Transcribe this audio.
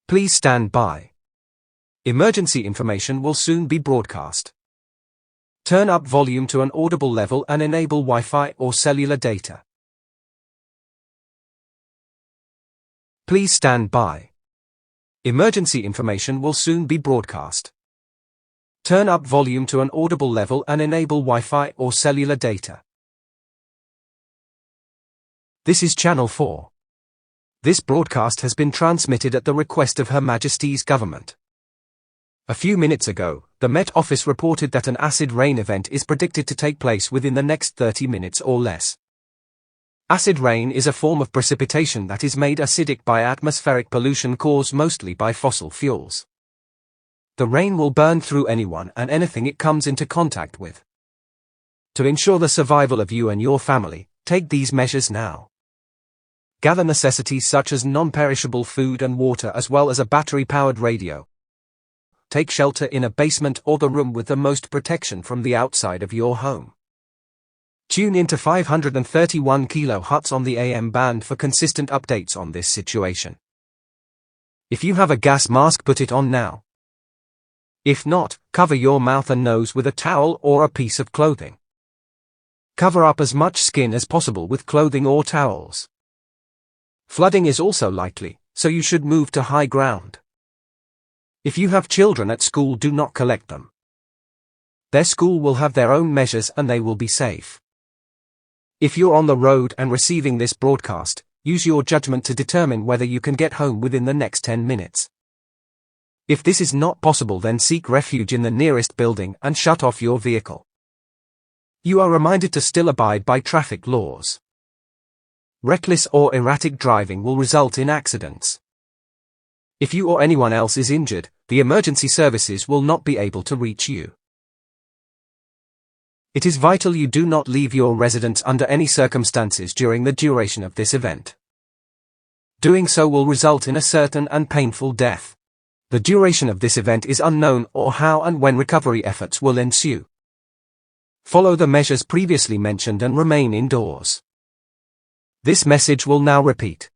Please stand by. Emergency information will soon be broadcast. Turn up volume to an audible level and enable Wi-Fi or cellular data. Please stand by. Emergency information will soon be broadcast. Turn up volume to an audible level and enable Wi-Fi or cellular data. This is Channel 4. This broadcast has been transmitted at the request of Her Majesty's government. A few minutes ago, the Met Office reported that an acid rain event is predicted to take place within the next 30 minutes or less. Acid rain is a form of precipitation that is made acidic by atmospheric pollution caused mostly by fossil fuels. The rain will burn through anyone and anything it comes into contact with. To ensure the survival of you and your family, take these measures now. Gather necessities such as non-perishable food and water as well as a battery-powered radio. Take shelter in a basement or the room with the most protection from the outside of your home. Tune into 531 kHz on the AM band for consistent updates on this situation. If you have a gas mask, put it on now. If not, cover your mouth and nose with a towel or a piece of clothing. Cover up as much skin as possible with clothing or towels. Flooding is also likely, so you should move to high ground. If you have children at school, do not collect them. Their school will have their own measures and they will be safe. If you're on the road and receiving this broadcast, use your judgment to determine whether you can get home within the next 10 minutes. If this is not possible, then seek refuge in the nearest building and shut off your vehicle. You are reminded to still abide by traffic laws. Reckless or erratic driving will result in accidents. If you or anyone else is injured, the emergency services will not be able to reach you. It is vital you do not leave your residence under any circumstances during the duration of this event. Doing so will result in a certain and painful death. The duration of this event is unknown or how and when recovery efforts will ensue. Follow the measures previously mentioned and remain indoors. This message will now repeat.